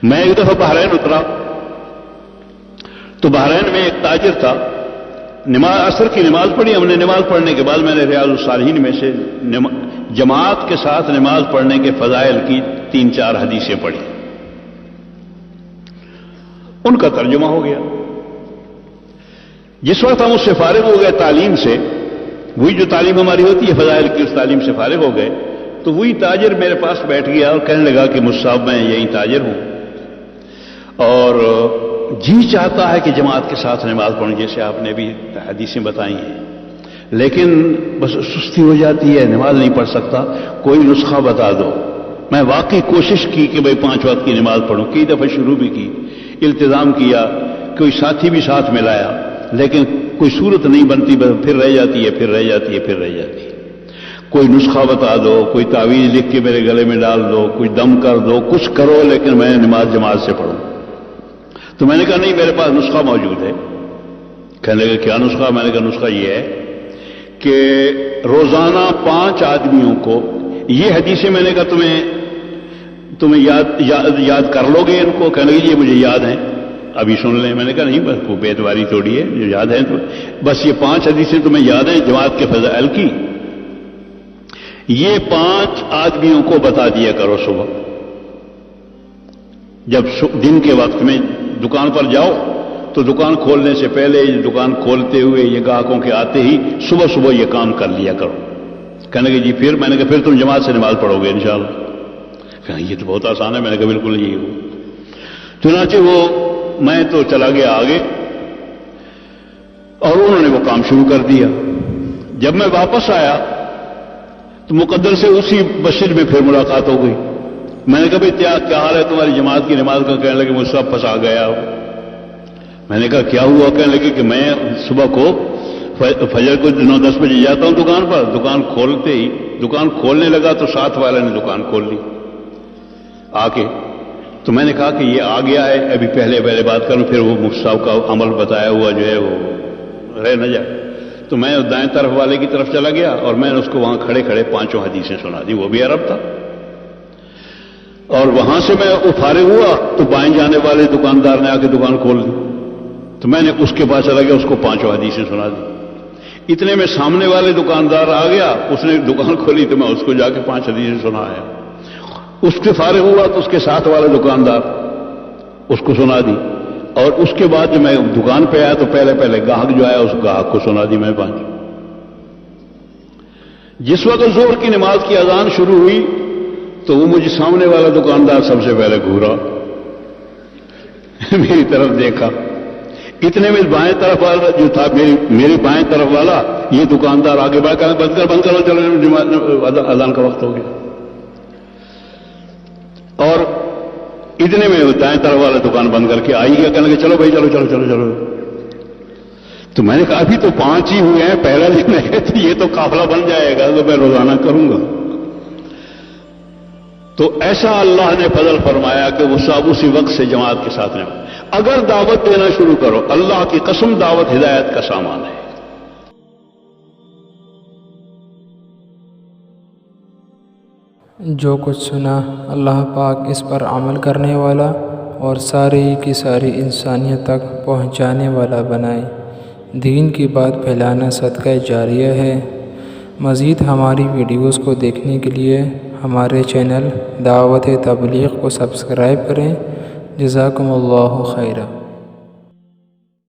میں ایک دفعہ بحرین اترا تو بحرین میں ایک تاجر تھا. نماز عصر کی نماز پڑھی ہم نے. نماز پڑھنے کے بعد میں نے ریاض الصالحین میں سے جماعت کے ساتھ نماز پڑھنے کے فضائل کی 3-4 حدیثیں پڑھی. ان کا ترجمہ ہو گیا. جس وقت ہم اس سے فارغ ہو گئے تعلیم سے، وہی جو تعلیم ہماری ہوتی ہے فضائل کی، اس تعلیم سے فارغ ہو گئے تو وہی تاجر میرے پاس بیٹھ گیا اور کہنے لگا کہ مجھ صاحب میں یہی تاجر ہوں اور جی چاہتا ہے کہ جماعت کے ساتھ نماز پڑھوں جیسے آپ نے بھی حدیثیں بتائی ہیں، لیکن بس سستی ہو جاتی ہے، نماز نہیں پڑھ سکتا، کوئی نسخہ بتا دو. میں واقعی کوشش کی کہ بھئی 5 وقت کی نماز پڑھوں، کئی دفعہ شروع بھی کی، التزام کیا، کوئی ساتھی بھی ساتھ ملایا، لیکن کوئی صورت نہیں بنتی، بس پھر رہ جاتی ہے، پھر رہ جاتی ہے، پھر رہ جاتی ہے. کوئی نسخہ بتا دو، کوئی تعویذ لکھ کے میرے گلے میں ڈال دو، کوئی دم کر دو، کچھ کرو، لیکن میں نماز جماعت سے پڑھوں. تو میں نے کہا نہیں، میرے پاس نسخہ موجود ہے. کہنے لگے کیا نسخہ؟ میں نے کہا نسخہ یہ ہے کہ روزانہ 5 آدمیوں کو، یہ حدیثیں میں نے کہا تمہیں یاد کر لو گے ان کو؟ کہنے لگے یہ مجھے یاد ہیں، ابھی سن لیں. میں نے کہا نہیں، بس وہ بیدواری توڑی ہے، جو یاد ہے تو بس یہ 5 حدیثیں تمہیں یاد ہیں جماعت کے فضائل کی، یہ 5 آدمیوں کو بتا دیا کرو. صبح جب دن کے وقت میں دکان پر جاؤ تو دکان کھولنے سے پہلے، دکان کھولتے ہوئے، یہ گاہکوں کے آتے ہی صبح صبح یہ کام کر لیا کرو. کہنے لگے جی پھر؟ میں نے کہا پھر تم جماعت سے نماز پڑھو گے انشاءاللہ. کہا یہ تو بہت آسان ہے. میں نے کہا بالکل یہی ہو. چنانچہ میں تو چلا گیا آگے اور انہوں نے وہ کام شروع کر دیا. جب میں واپس آیا تو مقدر سے اسی مسجد میں پھر ملاقات ہو گئی. میں نے کہا بھائی کیا حال ہے تمہاری جماعت کی نماز کا؟ کہنے لگے مجھ سے پھنسا گیا. میں نے کہا کیا ہوا؟ کہنے لگے کہ میں صبح کو فجر کو 9-10 بجے جاتا ہوں دکان پر، دکان کھولتے ہی دکان کھولنے لگا تو ساتھ والے نے دکان کھول لی آ کے. تو میں نے کہا کہ یہ آ گیا ہے، ابھی پہلے بات کروں، پھر وہ مفتی صاحب کا عمل بتایا ہوا جو ہے وہ رہ نہ جائے. تو میں دائیں طرف والے کی طرف چلا گیا اور میں نے اس کو وہاں کھڑے 5 حدیثیں سنا دی. وہ بھی عرب تھا. اور وہاں سے میں فارغ ہوا تو بائیں جانے والے دکاندار نے آ کے دکان کھول دی. تو میں نے اس کے پاس چلا گیا، اس کو 5 حدیثیں سنا دی. اتنے میں سامنے والے دکاندار آ گیا، اس نے دکان کھولی تو میں اس کو جا کے 5 حدیثیں سنایا. اس سے فارغ ہوا تو اس کے ساتھ والے دکاندار اس کو سنا دی. اور اس کے بعد جب میں دکان پہ آیا تو پہلے گاہک جو آیا اس گاہک کو سنا دی میں 5. جس وقت ظہر کی نماز کی اذان شروع ہوئی تو وہ مجھے سامنے والا دکاندار سب سے پہلے گھورا، میری طرف دیکھا. اتنے میں بائیں طرف والا جو تھا، میری بائیں طرف والا، یہ دکاندار آگے بڑھ کر بند کرو چلو اذان کا وقت ہو گیا. اور اتنے میں دائیں طرف والا دکان بند کر کے آئی گیا. کہنے لگے چلو بھائی چلو. تو میں نے کہا ابھی تو 5 ہی ہوئے ہیں، پہلا دن ہے تو یہ تو قافلہ بن جائے گا تو میں روزانہ کروں گا. تو ایسا اللہ نے فضل فرمایا کہ وہ سب اسی وقت سے جماعت کے ساتھ رہے. اگر دعوت دینا شروع کرو، اللہ کی قسم دعوت ہدایت کا سامان ہے. جو کچھ سنا اللہ پاک اس پر عمل کرنے والا اور ساری کی ساری انسانیت تک پہنچانے والا بنائے. دین کی بات پھیلانا صدقہ جاریہ ہے. مزید ہماری ویڈیوز کو دیکھنے کے لیے ہمارے چینل دعوت تبلیغ کو سبسکرائب کریں. جزاکم اللہ خیرہ.